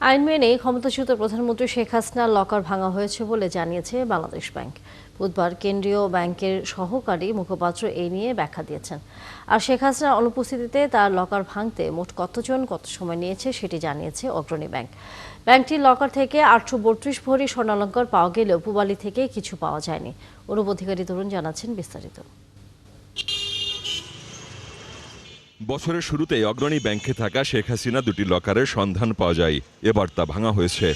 আইন মেনে ক্ষমতাচ্যুত প্রধানমন্ত্রী শেখ হাসিনার লকার ভাঙা হয়েছে বলে জানিয়েছে বাংলাদেশ ব্যাংক। বুধবার কেন্দ্রীয় ব্যাংকের সহকারী মুখপাত্র এই নিয়ে ব্যাখ্যা দিয়েছেন। আর শেখ হাসিনার অনুপস্থিতিতে তার লকার ভাঙতে মোট কতজন কত সময় নিয়েছে সেটি জানিয়েছে অগ্রণী ব্যাংক। ব্যাংকটির লকার থেকে 832 ভরি স্বর্ণালঙ্কার পাওয়া গেলেও পুবালী থেকে কিছু পাওয়া যায়নি। অনুপধিকারী তরুণ জানাচ্ছেন বিস্তারিত। বছরের শুরুতেই অগ্রণী ব্যাংকে থাকা শেখ হাসিনা দুটি লকারের সন্ধান পাওয়া যায়। এবার তা ভাঙা হয়েছে।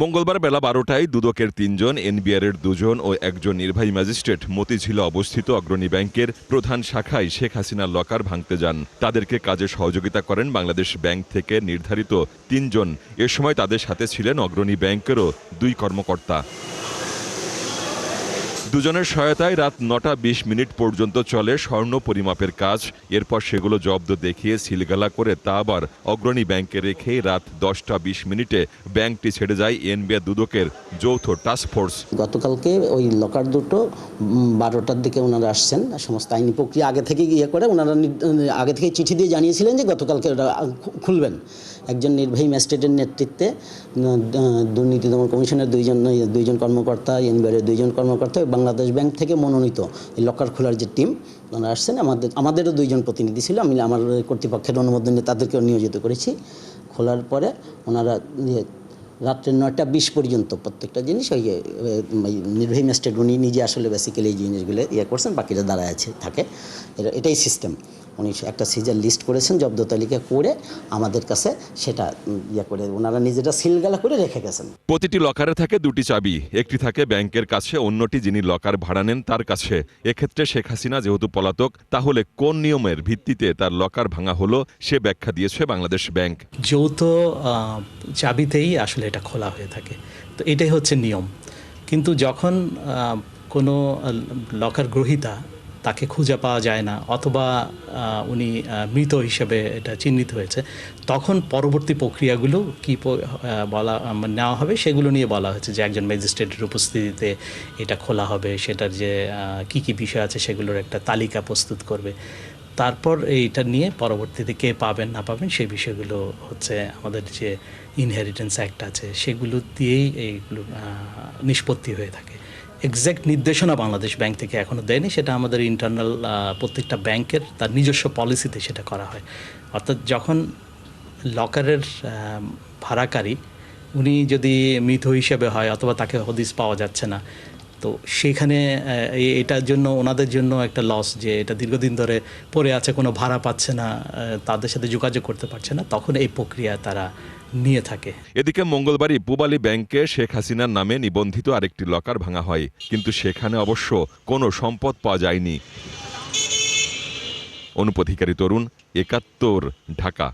মঙ্গলবার বেলা 12টায় দুদকের 3 জন, এনবিআরের 2 জন ও একজন নির্বাহী ম্যাজিস্ট্রেট মতিঝিলে অবস্থিত অগ্রণী ব্যাংকের প্রধান শাখায় শেখ হাসিনার লকার ভাঙতে যান। তাদেরকে কাজে সহযোগিতা করেন বাংলাদেশ ব্যাংক থেকে নির্ধারিত 3 জন। এ সময় তাদের সাথে ছিলেন অগ্রণী ব্যাংকেরও 2 কর্মকর্তা। দুজনের সহায়তায় রাত 9টা 20 মিনিট পর্যন্ত চলে স্বর্ণ পরিমাপের কাজ। এরপর সেগুলো জব্দ দেখিয়ে সিলগালা করে তা আবার অগ্রণী ব্যাংকে রেখে রাত 10টা 20 মিনিটে ব্যাংকটি ছেড়ে যায় এনবিআর দুদকের যৌথ টাস্কফোর্স। গতকালকে ওই লকার দুটো 12টার দিকে ওনারা আসছেন, সমস্ত আইনি প্রক্রিয়া আগে থেকে করে ওনারা আগে থেকে চিঠি দিয়ে জানিয়েছিলেন যে গতকালকে ওরা খুলবেন। একজন নির্বাহী ম্যাজিস্ট্রেটের নেতৃত্বে দুর্নীতি দমন কমিশনের দুইজন কর্মকর্তা, এনবিআরের 2 জন কর্মকর্তা, বাংলাদেশ ব্যাংক থেকে মনোনীত এই লকার খোলার যে টিম ওনারা আসছেন। আমাদেরও 2 জন প্রতিনিধি ছিল। আমি আমার কর্তৃপক্ষের অনুমোদনে তাদেরকেও নিয়োজিত করেছি। খোলার পরে ওনারা রাত্রে 9টা 20 পর্যন্ত প্রত্যেকটা জিনিস ওই নির্বাহী ম্যাজিস্ট্রেট উনি নিজে আসলে বেসিক্যালি এই জিনিসগুলো করছেন, বাকিরা দাঁড়ায় আছে থাকে। এটাই সিস্টেম। উনি একটা সিজার লিস্ট করেছেন, জব্দ তালিকা করে আমাদের কাছে সেটা করে ওনারা নিজেরা সিলগালা করে রেখে গেছেন। প্রতিটি লকারে থাকে 2টি চাবি, একটি থাকে ব্যাংকের কাছে, অন্যটি যিনি লকার ভাড়া নেন তার কাছে। এক্ষেত্রে শেখ হাসিনা যেহেতু পলাতক, তাহলে কোন নিয়মের ভিত্তিতে তার লকার ভাঙা হলো সে ব্যাখ্যা দিয়েছে বাংলাদেশ ব্যাংক। যৌথ চাবিতেই আসলে এটা খোলা হয়ে থাকে, তো এটাই হচ্ছে নিয়ম। কিন্তু যখন কোনো লকার গ্রহীতা তাকে খুঁজে পাওয়া যায় না, অথবা উনি মৃত হিসেবে এটা চিহ্নিত হয়েছে, তখন পরবর্তী প্রক্রিয়াগুলো কি নেওয়া হবে সেগুলো নিয়ে বলা হয়েছে যে একজন ম্যাজিস্ট্রেটের উপস্থিতিতে এটা খোলা হবে, সেটার যে কি বিষয় আছে সেগুলোর একটা তালিকা প্রস্তুত করবে। তারপর এইটা নিয়ে পরবর্তীতে কে পাবেন না পাবেন সেই বিষয়গুলো হচ্ছে আমাদের যে ইনহেরিটেন্স অ্যাক্ট আছে সেগুলো দিয়েই এইগুলো নিষ্পত্তি হয়ে থাকে। এক্স্যাক্ট নির্দেশনা বাংলাদেশ ব্যাংক থেকে এখনও দেয়নি, সেটা আমাদের ইন্টারনাল প্রত্যেকটা ব্যাংকের তার নিজস্ব পলিসিতে সেটা করা হয়। অর্থাৎ যখন লকারের ভাড়াকারী উনি যদি মৃত হিসেবে হয় অথবা তাকে হদিস পাওয়া যাচ্ছে না, তো সেখানে এটার জন্য ওনাদের জন্য একটা লস, যে এটা দীর্ঘদিন ধরে পড়ে আছে, কোনো ভাড়া পাচ্ছে না, তাদের সাথে যোগাযোগ করতে পারছে না, তখন এই প্রক্রিয়া তারা নিয়ে থাকে। এদিকে মঙ্গলবারই পুবালী ব্যাংকে শেখ হাসিনার নামে নিবন্ধিত আরেকটি লকার ভাঙা হয়, কিন্তু সেখানে অবশ্য কোনো সম্পদ পাওয়া যায়নি। অনুপধিকারী তরুণ, 71, ঢাকা।